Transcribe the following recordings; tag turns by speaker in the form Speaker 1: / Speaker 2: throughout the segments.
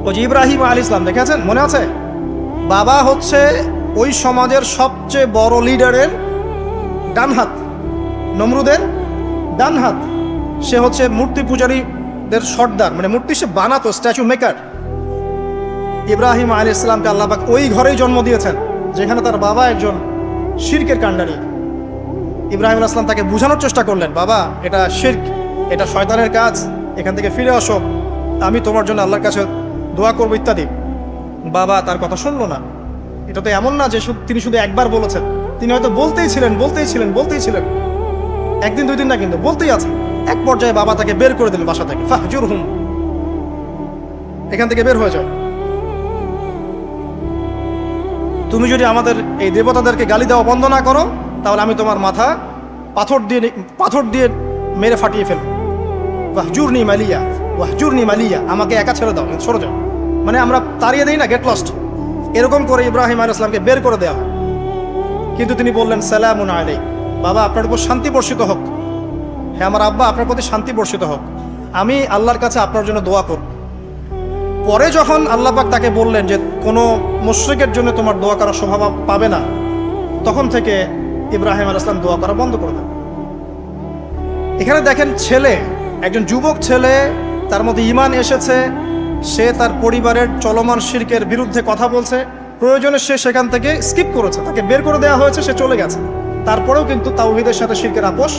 Speaker 1: ওই যে ইব্রাহিম আলাইহিস সালাম দেখেছেন, মনে আছে? বাবা হচ্ছে ওই সমাজের সবচেয়ে বড় লিডারের ডান হাত, নমরুদের ডান হাত। সে হচ্ছে মূর্তি পূজারীদের সর্দার, মানে মূর্তি সে বানাতো, স্ট্যাচু মেকার। ইব্রাহিম আলাইহিস সালামকে আল্লাহ পাক ওই ঘরেই জন্ম দিয়েছেন যেখানে তার বাবা একজন শিরকের কাণ্ডারি। ইব্রাহিম আলাইহিস সালাম তাকে বোঝানোর চেষ্টা করলেন, বাবা এটা শিরক, এটা শয়তানের কাজ, এখান থেকে ফিরে আসো, আমি তোমার জন্য আল্লাহর কাছে দোয়া করবো ইত্যাদি। বাবা তার কথা শুনলো না। এটা তো এমন না যে তিনি শুধু একবার বলেছেন, তিনি হয়তো বলতেই ছিলেন, একদিন দুই দিন না, কিন্তু বলতেই আছে। এক পর্যায়ে বাবা তাকে বের করে দিলেন বাসা থেকে, ফাহজুরহুম, এখান থেকে বের হয়ে যাও। তুমি যদি আমাদের এই দেবতাদেরকে গালি দেওয়া বন্ধ না করো তাহলে আমি তোমার মাথা পাথর দিয়ে মেরে ফাটিয়ে ফেলবো। ওয়াহজুরনি মালিয়া, আমাকে একা ছেড়ে দাও, সরে যাও। মানে আমরা তাড়িয়ে দিই না, গেট লস্ট, এরকম করে ইব্রাহিম আলাইহিস সালামকে বের করে দেওয়া হয়। কিন্তু তিনি বললেন, সালামুন আলাইক, বাবা আপনার উপর শান্তি বর্ষিত হোক। হ্যাঁ আমার আব্বা, আপনার প্রতি শান্তি বর্ষিত হোক, আমি আল্লাহর কাছে আপনার জন্য দোয়া করব। পরে যখন আল্লাহ পাক তাকে বললেন যে কোনো মুশরিকের জন্য তোমার দোয়া করার স্বভাব পাবে না, তখন থেকে ইব্রাহিম আলাইহিস সালাম দোয়া করা বন্ধ করে দেন। এখানে দেখেন, ছেলে, একজন যুবক ছেলে, তার মধ্যে ঈমান এসেছে, সে তার পরিবারের চলমান শিরকের বিরুদ্ধে কথা বলছে, প্রয়োজনে সে সেখান থেকে স্কিপ করেছে, তাকে বের করে দেওয়া হয়েছে, সে চলে গেছে, তারপরেও কিন্তু তাওহীদের সাথে শিরকের আপোষ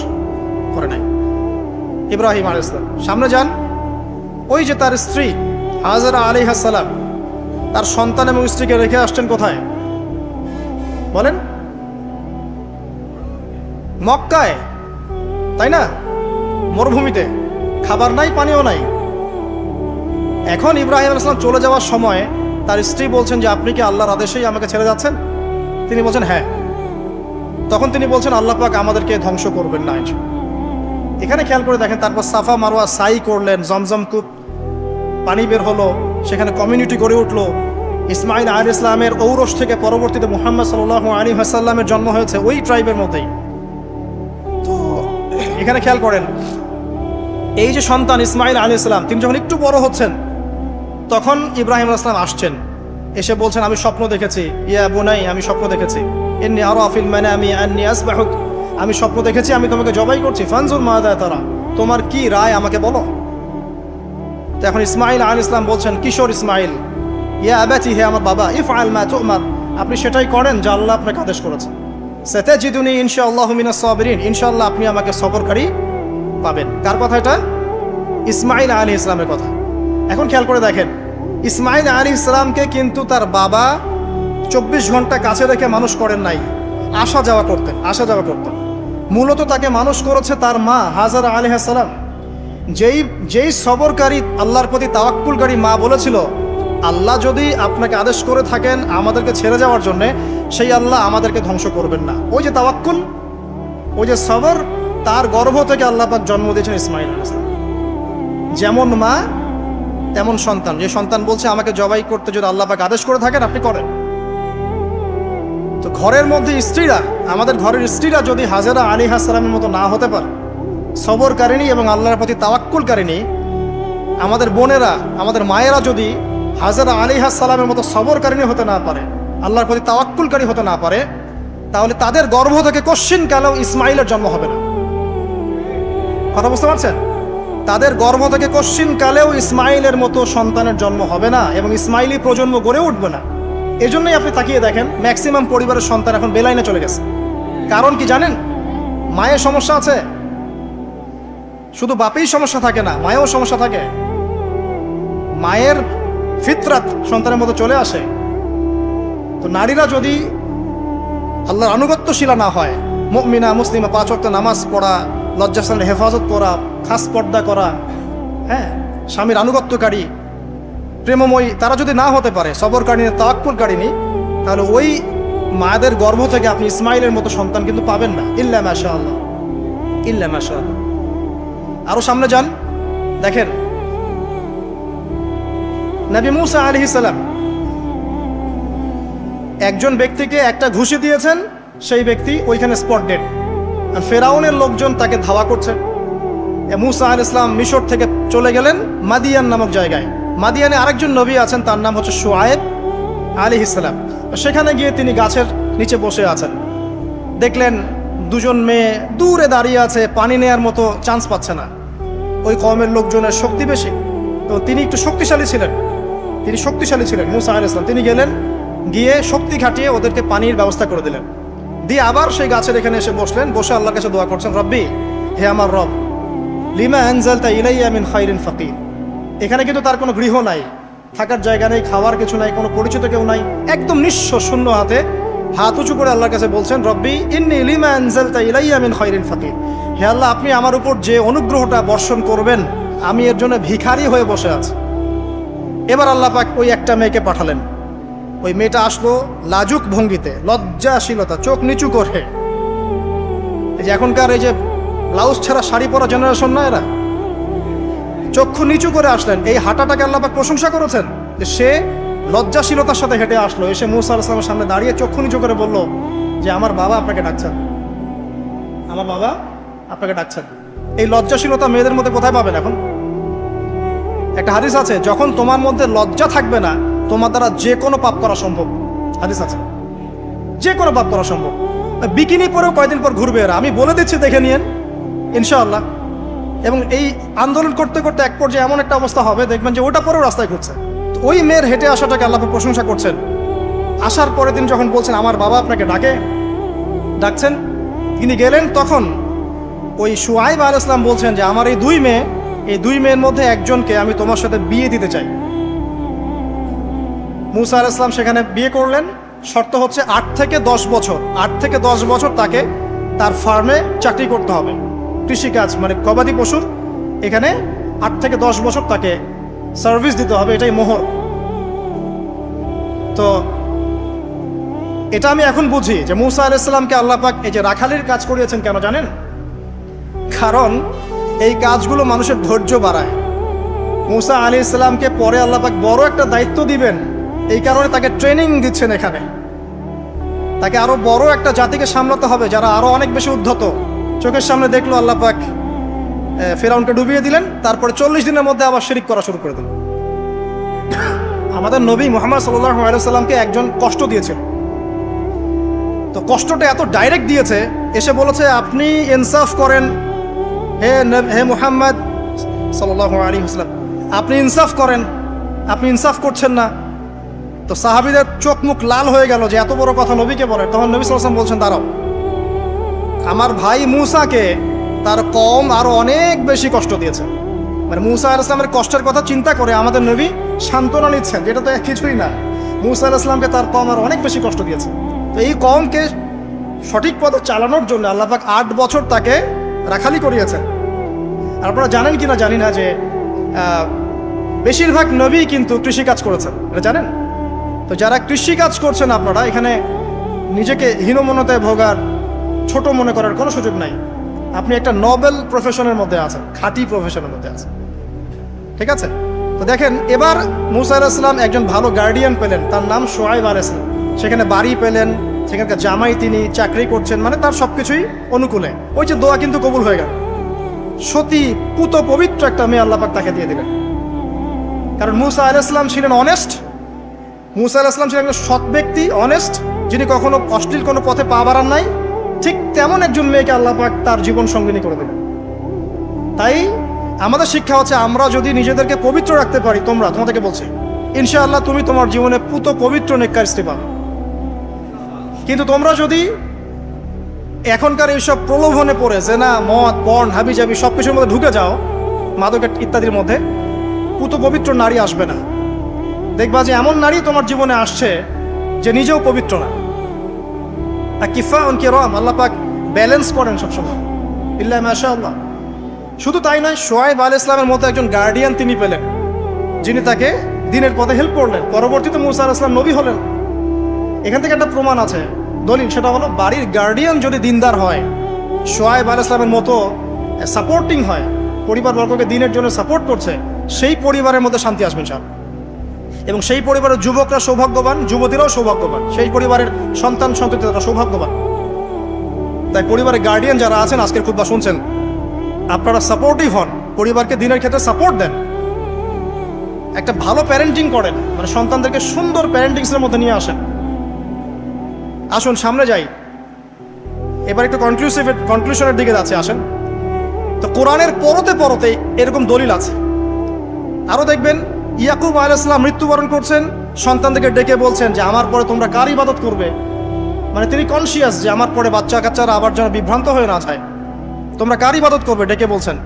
Speaker 1: করে নাই। ইব্রাহিম আলাইহিস সালাম সামনে যান, ওই যে তার স্ত্রী হাজরা আলাইহিস সালাম তার সন্তান এবং স্ত্রীকে রেখে আসছেন কোথায় বলেন? মক্কায়, তাই না? মরুভূমিতে, খাবার নাই, পানিও নাই। এখন ইব্রাহিম আলাইহিস সালাম চলে যাওয়ার সময় তার স্ত্রী বলছেন যে আপনি কি আল্লাহর আদেশেই আমাকে ছেড়ে যাচ্ছেন? তিনি বলছেন হ্যাঁ। তখন তিনি বলছেন আল্লাহ পাক আমাদেরকে ধ্বংস করবেন না। এখানে খেয়াল করে দেখেন, তারপর সাফা মারওয়া সাই করলেন, জমজম কূপ, পানি বের হলো, সেখানে কমিউনিটি গড়ে উঠলো। ইসমাইল আলাইহিস সালামের ঔরস থেকে পরবর্তীতে মুহাম্মদ সাল্লাল্লাহু আলাইহি ওয়াসাল্লামের জন্ম হয়েছে ওই ট্রাইবের মধ্যেই। তো এখানে খেয়াল করেন, এই যে সন্তান ইসমাইল আলাইহিস সালাম, তিনি যখন একটু বড় হচ্ছেন তখন ইব্রাহিম আলাইহিস সালাম আসছেন, এসে বলছেন আমি স্বপ্ন দেখেছি, ইয়া বুনাই, আমি স্বপ্ন দেখেছি, ইন্নী আরা ফিল মানামি আন্নী আসবাহুক, আমি স্বপ্ন দেখেছি আমি তোমাকে জবাই করছি, ফানজুর মাযা তারা, তোমার কি রায় আমাকে বলো। তো এখন ইসমাইল আলাইহিস সালাম বলছেন, কিশোর ইসমাইল, ইয়া আবাতি, হে আমার বাবা, ইফআল মা তুমার, আপনি সেটাই করেন যা আল্লাহ আপনাকে আদেশ করেছেন। সাতাজিদুনি ইনশাআল্লাহু মিনাস সাবিরিন, ইনশাআল্লাহ আপনি আমাকে সবরকারী পাবেন। কার কথা এটা? ইসমাইল আলাইহিস সালামের কথা। এখন খেয়াল করে দেখেন, ইসমাইল আলাইহিস সালামকে কিন্তু তার বাবা 24 ঘন্টা কাছে রেখে মানুষ করেন নাই, আসা যাওয়া করতেন। মূলত তাকে মানুষ করেছে তার মা হাজারা আলাইহিস সালাম। যেই সবরকারী, আল্লাহর প্রতি তাওয়াক্কুলকারী মা বলেছিল, আল্লাহ যদি আপনাকে আদেশ করে থাকেন আমাদেরকে ছেড়ে যাওয়ার জন্য, সেই আল্লাহ আমাদেরকে ধ্বংস করবেন না। ওই যে তাওয়াক্কুল, ওই যে সবর, তার গর্ভ থেকে আল্লাহ পাক জন্ম দিয়েছেন ইসমাইল আলাইহিস সালাম। যেমন মা তেমন সন্তান, যে সন্তান বলছে আমাকে জবাই করতে যদি আল্লাহ পাক আদেশ করে থাকেন আপনি করেন। তো ঘরের মধ্যে স্ত্রীরা, আমাদের ঘরের স্ত্রীরা যদি হাজেরা আলাইহিস সালামের মতো না হতে পারে, সবরকারিনী এবং আল্লাহর প্রতি তাওয়াক্কুলকারিনী, আমাদের বোনেরা, আমাদের মায়েরা যদি হাজেরা আলাইহিস সালামের মতো সবরকারিনী হতে না পারে, আল্লাহর প্রতি তাওয়াক্কুলকারী হতে না পারে, তাহলে তাদের গর্ভ থেকে কশ্চিন কালেও ইসমাইলের জন্ম হবে না। কথা বুঝতে পারছেন? তাদের গর্ভ থেকে কশ্চিন কালেও ইসমাইলের মতো সন্তানের জন্ম হবে না এবং ইসমাইলি প্রজন্ম গড়ে উঠবে না। এজন্যই আপনি তাকিয়ে দেখেন, ম্যাক্সিমাম পরিবারের সন্তান এখন বেলাইনে চলে গেছে। কারণ কি জানেন? মায়ের সমস্যা আছে। শুধু বাপেই সমস্যা থাকে না, মায়েও সমস্যা থাকে। মায়ের ফিতরাত সন্তানের মতো চলে আসে। তো নারীরা যদি আল্লাহর আনুগত্যশীলা না হয়, মুমিনা মুসলিমা, 5 ওয়াক্ত নামাজ পড়া, লজ্জাস্থানের হেফাজত করা, খাস পর্দা করা, হ্যাঁ, স্বামীর আনুগত্যকারী, প্রেমময়ী, তারা যদি না হতে পারে, সবরকারিনী, তাওয়াক্কুলকারিনী, তাহলে ওই মায়েদের গর্ভ থেকে আপনি ইসমাইলের মতো সন্তান কিন্তু পাবেন না। ইল্লা মাশাআল্লাহ, ইল্লা মাশাআল্লাহ। আরো সামনে যান, দেখেন নবী মুসা আলাইহিস সালাম একজন ব্যক্তিকে একটা ঘুষি দিয়েছেন, সেই ব্যক্তি ওইখানে স্পট ডেড। আর ফেরাউনের লোকজন তাকে ধাওয়া করছে। মুসা আলাইহিস সালাম মিশর থেকে চলে গেলেন মাদিয়ান নামক জায়গায়। মাদিয়ানে আরেকজন নবী আছেন, তার নাম হচ্ছে শুআয়ব আলাইহিস সালাম। সেখানে গিয়ে তিনি গাছের নিচে বসে আছেন। দেখলেন দুজন মেয়ে দূরে দাঁড়িয়ে আছে, পানি নেয়ার মতো চান্স পাচ্ছে না। ওই কওমের লোকজনের শক্তি বেশি, তো তিনি একটু শক্তিশালী ছিলেন, মুসা আলাইহিস সালাম। তিনি গেলেন, গিয়ে শক্তি খাটিয়ে ওদেরকে পানির ব্যবস্থা করে দিলেন। দিয়ে আবার সেই গাছের এখানে এসে বসলেন, বসে আল্লাহর কাছে দোয়া করছেন, রব্বি, হে আমার রব, লিমা আনজালতা ইলাইয়া মিন খাইরিন ফাকির। এখানে কিন্তু তার কোনো গৃহ নাই, থাকার জায়গা নেই, খাওয়ার কিছু নাই, কোনো পরিচিত কেউ নাই, একদম নিঃস্ব শূন্য হাতে হাত উঁচু করে আল্লাহর কাছে বলছেন, রব্বি ইন্নী লিমা আনজালতা ইলাইয়া মিন খাইরিন ফাকির। হে আল্লাহ, আপনি আমার উপর যে অনুগ্রহটা বর্ষণ করবেন, আমি এর জন্য ভিখারি হয়ে বসে আছি। এবার আল্লাহ পাক ওই একটা মেয়েকে পাঠালেন। ওই মেয়েটা আসলো লাজুক ভঙ্গিতে, লজ্জাশীলতা, চোখ নিচু করে। এই যে এখনকার এই যে ব্লাউজ ছাড়া শাড়ি পরা জেনারেশন না, এরা চক্ষু নিচু করে আসলেন। এই হাঁটাটাকে আল্লাহ পাক প্রশংসা করেছেন যে সে লজ্জাশীলতার সাথে হেঁটে আসলো, এসে মুসা আলাইহিস সালামের সামনে দাঁড়িয়ে চক্ষু নিচু করে বলল যে আমার বাবা আপনাকে ডাকছেন, আমার বাবা আপনাকে ডাকছেন। এই লজ্জাশীলতা মেয়েদের মধ্যে কোথায় পাবেন এখন? একটা হাদিস আছে, যখন তোমার মধ্যে লজ্জা থাকবে না, তোমার দ্বারা যে কোনো পাপ করা সম্ভব। হাদিস আছে, যে কোনো পাপ করা সম্ভব। বিকিনি পরেও কয়দিন পর ঘুরবে এরা, আমি বলে দিচ্ছি, দেখে নিয়েন ইনশাআল্লাহ। এবং এই আন্দোলন করতে করতে এক পর্যায়ে এমন একটা অবস্থা হবে, দেখবেন যে ওটা পরেও রাস্তায় ঘুরছে। ওই মেয়ের হেঁটে আসাটাকে আল্লাহ প্রশংসা করছেন। আসার পরে তিনি যখন বলছেন আমার বাবা আপনাকে ডাকছেন, তিনি গেলেন, তখন ওই শুআয়ব আলাইহিস সালাম বলছেন যে আমার এই দুই মেয়ের মধ্যে একজনকে আমি তোমার সাথে বিয়ে দিতে চাই। মুসা আলাইহিস সালাম সেখানে বিয়ে করলেন। শর্ত হচ্ছে 8 থেকে 10 বছর তাকে তার ফার্মে চাকরি করতে হবে, কৃষিকাজ মানে গবাদি পশুর, এখানে 8 থেকে 10 বছর তাকে সার্ভিস দিতে হবে, এটাই মোহর। তো এটা আমি এখন বুঝি যে মুসা আলাইহিস সালামকে আল্লাহ পাক এই যে রাখালির কাজ করিয়েছেন কেন জানেন? কারণ এই কাজগুলো মানুষের ধৈর্য বাড়ায়। মুসা আলাইহিস সালামকে পরে আল্লাহ পাক বড় একটা দায়িত্ব দিবেন, এই কারণে তাকে ট্রেনিং দিচ্ছেন এখানে। তাকে আরো বড় একটা জাতিকে সামলাতে হবে যারা আরো অনেক বেশি উদ্ধত। চোখের সামনে দেখলো আল্লাহ পাক ফেরাউনকে ডুবিয়ে দিলেন, তারপরে 40 দিনের মধ্যে আবার শিরিক করা শুরু করে দিলেন। আমাদের নবী মুহাম্মদ সাল্লাল্লাহু আলাইহি সাল্লামকে একজন কষ্ট দিয়েছিল। তো কষ্টটা এত ডাইরেক্ট দিয়েছে, এসে বলেছে আপনি ইনসাফ করেন, হে মুহাম্মদ সাল্লাল্লাহু আলাইহি ওয়াসাল্লাম, আপনি ইনসাফ করেন, আপনি ইনসাফ করছেন না। তো সাহাবীদের চোখ মুখ লাল হয়ে গেল যে এত বড় কথা নবীকে বলে। তখন নবী সাল্লাল্লাহু আলাইহি ওয়াসাল্লাম বলছেন, দাঁড়াও, আমার ভাই মুসাকে তার কওম আরো অনেক বেশি কষ্ট দিয়েছে। মানে মুসা আলাইহিস সালামের কষ্টের কথা চিন্তা করে আমাদের নবী সান্ত্বনা নিচ্ছেন, যেটা তো কিছুই না। মুসা আলাইহিস সালামকে তার কওম আরো অনেক বেশি কষ্ট দিয়েছে। তো এই কওমকে সঠিক পথে চালানোর জন্য আল্লাহ পাক 8 বছর তাকে রাখালি করিয়েছেন। আপনারা জানেন কিনা জানি না যে বেশিরভাগ নবী কিন্তু কৃষিকাজ করেছেন, এটা জানেন? তো যারা কৃষিকাজ করছেন আপনারা এখানে নিজেকে হীনমন্যতায় ভোগার, ছোট মনে করার কোনো সুযোগ নাই। আপনি একটা নোবেল প্রফেশনের মধ্যে আছেন, খাঁটি প্রফেশনের মধ্যে আছেন, ঠিক আছে? তো দেখেন, এবার মুসা আলাইহিস সালাম একজন ভালো গার্ডিয়ান পেলেন, তার নাম শুআয়ব আলাইহিস সালাম। সেখানে বাড়ি পেলেন, সেখানকার জামাই, তিনি চাকরি করছেন, মানে তার সবকিছুই অনুকূলে। ওই যে দোয়া কিন্তু কবুল হয়ে গেল। সতী পুত পবিত্র একটা মেয়ে আল্লাহ পাক তাকে দিয়ে দিলেন। কারণ মুসা আলাইহিস সালাম ছিলেন অনেস্ট, মুসা আলাইহিস সালাম ছিলেন একজন সৎ ব্যক্তি, অনেস্ট, যিনি কখনো অশ্লীল কোনো পথে পা বাড়ান নাই। ঠিক তেমন একজন মেয়েকে আল্লাহ পাক তার জীবন সঙ্গিনী করে দিলেন। তাই আমাদের শিক্ষা হচ্ছে, আমরা যদি নিজেদেরকে পবিত্র রাখতে পারি, তোমাদেরকে বলছি, ইনশাআল্লাহ তুমি তোমার জীবনে পুত পবিত্র নেককার স্ত্রী পাবে। কিন্তু তোমরা যদি এখনকার এইসব প্রলোভনে পড়ে জেনা, মদ, পর্ন, হাবিজাবি সব কিছুর মধ্যে ঢুকে যাও, মাদক ইত্যাদির মধ্যে, পুত পবিত্র নারী আসবে না। দেখবা যে এমন নারী তোমার জীবনে আসছে যে নিজেও পবিত্র না। আর কিফা কিরম আল্লাহ পাক ব্যালেন্স করেন সবসময়, ইল্লা মাশাআল্লাহ। শুধু তাই নয়, শুআয়ব আলাইহিস সালামের মতো একজন গার্ডিয়ান তিনি পেলেন, যিনি তাকে দিনের পথে হেল্প করলেন। পরবর্তীতে মুসা আলাইহিস সালাম নবী হলেন। এখান থেকে একটা প্রমাণ আছে, দলিল, সেটা হলো বাড়ির গার্ডিয়ান যদি দিনদার হয়, শুআয়ব আলাইহিস সালামের মতো সাপোর্টিং হয়, পরিবারবর্গকে দিনের জন্য সাপোর্ট করছে, সেই পরিবারের মধ্যে শান্তি আসবে ইনশাআল্লাহ। এবং সেই পরিবারের যুবকরা সৌভাগ্যবান, যুবতীরাও সৌভাগ্যবান, সেই পরিবারের সন্তান সন্ততি তারা সৌভাগ্যবান। তাই পরিবারের গার্ডিয়ান যারা আছেন, আজকের খুতবা শুনছেন, আপনারা সাপোর্টিভ হন, পরিবারকে দিনের ক্ষেত্রে সাপোর্ট দেন। একটা ভালো প্যারেন্টিং করেন, মানে সন্তানদেরকে সুন্দর প্যারেন্টিংসের মধ্যে নিয়ে আসেন। আসুন সামনে যাই, এবার একটু কনক্লুশনের দিকে যাচ্ছে, আসেন। তো কোরআনের পরতে পরতে এরকম দলিল আছে। আরও দেখবেন ইয়াকুব আলাইহিস সালাম মৃত্যুবরণ করছেন, সন্তানদেরকে ডেকে বলছেন যে আমার পরে তোমরা কার ইবাদত করবে। মানে তিনি কনসিয়াস যে আমার পরে বাচ্চা কাচ্চারা আবার যেন বিভ্রান্ত হয়ে না যায়, তোমরা কার ইবাদত করবে ডেকে বলছেন।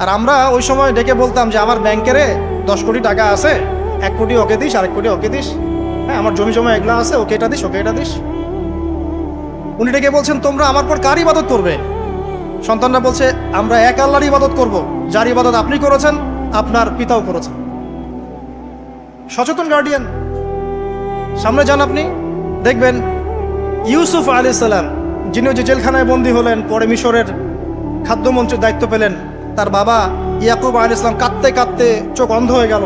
Speaker 1: আর আমরা ওই সময় ডেকে বলতাম যে আমার ব্যাংকেরে 10 কোটি টাকা আছে, 1 কোটি ওকে দিস, 1 কোটি ওকে দিস, হ্যাঁ আমার জমি জমা এগুলা আছে, ওকে এটা দিস, ওকে এটা দিস। উনি ডেকে বলছেন তোমরা আমার পর কার ইবাদত করবে। সন্তানরা বলছে আমরা এক আল্লাহর ইবাদত করব, যার ইবাদত আপনি করেছেন, আপনার পিতাও করেছেন। সচেতন গার্ডিয়ান। সামনে যান, আপনি দেখবেন ইউসুফ আলাইহিস সালাম, যিনি যে জেলখানায় বন্দী হলেন, পরে মিশরের খাদ্যমন্ত্রীর দায়িত্ব পেলেন, তার বাবা ইয়াকুব আলাইহিস সালাম কাঁদতে কাঁদতে চোখ অন্ধ হয়ে গেল।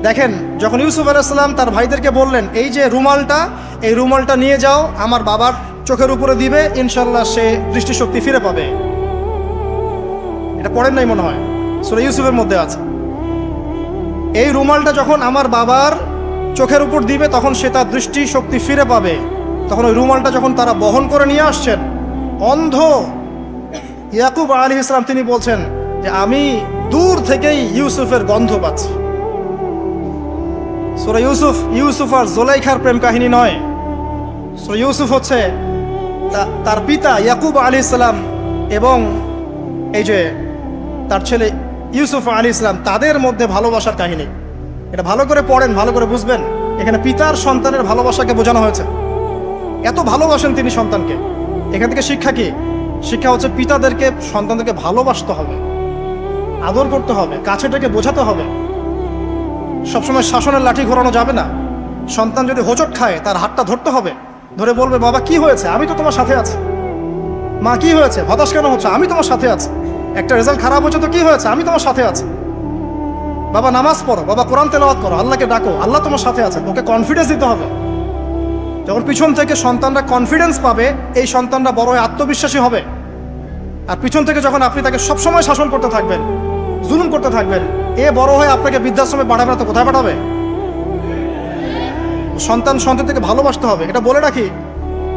Speaker 1: দেখেন যখন ইউসুফ আলাইহিস সালাম তার ভাইদেরকে বললেন এই যে রুমালটা, এই রুমালটা নিয়ে যাও আমার বাবার চোখের উপরে দিবে, ইনশাল্লাহ সে দৃষ্টিশক্তি ফিরে পাবে। এটা পড়েন নাই মনে হয়, সূরা ইউসুফের মধ্যে আছে। এই রুমালটা যখন আমার বাবার চোখের উপর দিবে তখন সে তার দৃষ্টিশক্তি ফিরে পাবে। তখন ওই রুমালটা যখন তারা বহন করে নিয়ে আসছেন, অন্ধ ইয়াকুব আলাইহিস সালাম তিনি বলছেন যে আমি দূর থেকেই ইউসুফের গন্ধ পাচ্ছি। সূরা ইউসুফ আর জুলাইখার প্রেম কাহিনী নয়। সূরা ইউসুফ হচ্ছে তার পিতা ইয়াকুব আলাইহিস সালাম এবং এই যে তার ছেলে ইউসুফ আলাইহিস সালাম, তাদের মধ্যে ভালোবাসার কাহিনী। এটা ভালো করে পড়েন, ভালো করে বুঝবেন। এখানে পিতার সন্তানের ভালোবাসাকে বোঝানো হয়েছে। এত ভালোবাসেন তিনি সন্তানকে। এখান থেকে শিক্ষা কি? শিক্ষা হচ্ছে পিতাদেরকে সন্তানদেরকে ভালোবাসতে হবে, আদর করতে হবে, কাছে থেকে বোঝাতে হবে। সবসময় শাসনের লাঠি ঘোরানো যাবে না। সন্তান যদি হোঁচট খায় তার হাতটা ধরতে হবে, ধরে বলবে বাবা কি হয়েছে, আমি তো তোমার সাথে আছি। মা কি হয়েছে, হতাশ কেন হচ্ছে, আমি তোমার সাথে আছি। একটা রেজাল্ট খারাপ হচ্ছে তো কি হয়েছে, আমি তোমার সাথে আছি। বাবা নামাজ পড়ো, বাবা কোরআন তেলাওয়াত করো, আল্লাহকে ডাকো, আল্লাহ তোমার সাথে আছে। ওকে কনফিডেন্স দিতে হবে। যখন পিছন থেকে সন্তানরা কনফিডেন্স পাবে, এই সন্তানরা বড় হয়ে আত্মবিশ্বাসী হবে। আর পিছন থেকে যখন আপনি তাকে সবসময় শাসন করতে থাকবেন, জুলুম করতে থাকবেন, এ বড় হয়ে আপনাকে বৃদ্ধাশ্রমে পাঠাবে না তো কোথায় পাঠাবে? সন্তান থেকে ভালোবাসতে হবে। এটা বলে রাখি,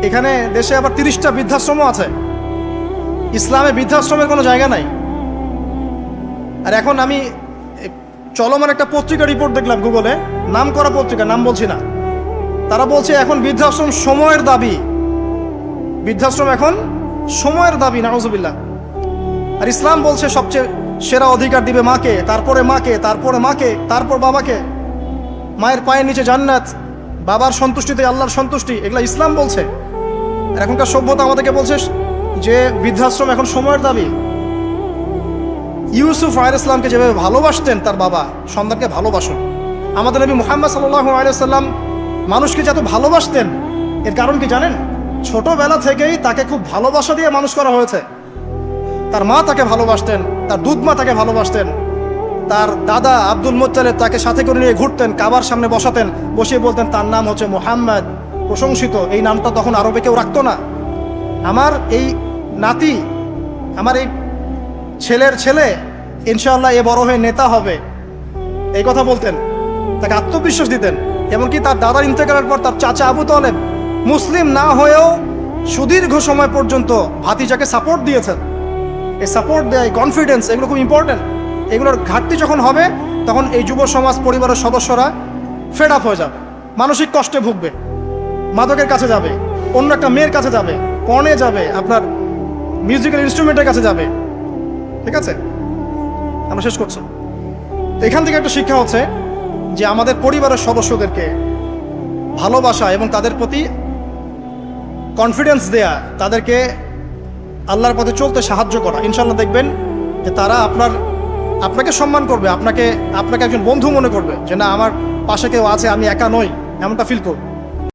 Speaker 1: এখানে দেশে আবার 30টা বৃদ্ধাশ্রমও আছে। ইসলামে বৃদ্ধাশ্রমের কোনো জায়গা নাই। আর এখন আমি চলমান একটা পত্রিকা রিপোর্ট দেখলাম গুগলে, নাম করা পত্রিকা, নাম বলছি না। তারা বলছে এখন বৃদ্ধাশ্রম সময়ের দাবি। বৃদ্ধাশ্রম এখন সময়ের দাবি, নাউজুবিল্লাহ। আর ইসলাম বলছে সবচেয়ে সেরা অধিকার দিবে মাকে, তারপরে মাকে, তারপরে মাকে, তারপর বাবাকে। মায়ের পায়ের নিচে জান্নাত, বাবার সন্তুষ্টিতে আল্লাহর সন্তুষ্টি, এগুলা ইসলাম বলছে। আর এখনকার সভ্যতা আমাদেরকে বলছে যে বৃদ্ধাশ্রম এখন সময়ের দাবি। ইউসুফ আলাইহিস সালামকে যেভাবে ভালোবাসতেন তার বাবা, সন্তানকে ভালোবাসুন। আমাদের নবী মুহাম্মদ সাল্লাল্লাহু আলাইহি ওয়াসাল্লাম মানুষকে যত ভালোবাসতেন, এর কারণ কি জানেন? ছোটবেলা থেকেই তাকে খুব ভালোবাসা দিয়ে মানুষ করা হয়েছে। তার মা তাকে ভালোবাসতেন, তার দুধ মা তাকে ভালোবাসতেন, তার দাদা আব্দুল মুত্তালিব তাকে সাথে করে নিয়ে ঘুরতেন, কাবার সামনে বসাতেন, বসিয়ে বলতেন তার নাম হচ্ছে মুহাম্মদ, প্রশংসিত। এই নামটা তখন আরবে কেউ রাখতো না। আমার এই নাতি, আমার এই ছেলের ছেলে ইনশাআল্লাহ এ বড় হয়ে নেতা হবে, এই কথা বলতেন। তাকে আত্মবিশ্বাস দিতেন। এমনকি তার দাদার ইন্তেকালের পর তার চাচা আবু তালেব মুসলিম না হয়েও সুদীর্ঘ সময় পর্যন্ত ভাতিজাকে সাপোর্ট দিয়েছেন। এই সাপোর্ট দেয়, কনফিডেন্স, এগুলো খুব ইম্পর্টেন্ট। এগুলোর ঘাটতি যখন হবে তখন এই যুব সমাজ পরিবারের সদস্যরা ফেড আপ হয়ে যাবে, মানসিক কষ্টে ভুগবে, মাদকের কাছে যাবে, অন্য একটা মেয়ের কাছে যাবে, পর্নে যাবে, আপনার মিউজিক্যাল ইনস্ট্রুমেন্টের কাছে যাবে। ঠিক আছে, আমরা শেষ করছি। এখান থেকে একটা শিক্ষা হচ্ছে যে আমাদের পরিবারের সদস্যদেরকে ভালোবাসা এবং তাদের প্রতি কনফিডেন্স দেয়া, তাদেরকে আল্লাহর পথে চলতে সাহায্য করা। ইনশাআল্লাহ দেখবেন যে তারা আপনাকে সম্মান করবে, আপনাকে একজন বন্ধু মনে করবে, যে না আমার পাশে কেউ আছে, আমি একা নই, এমনটা ফিল করবে।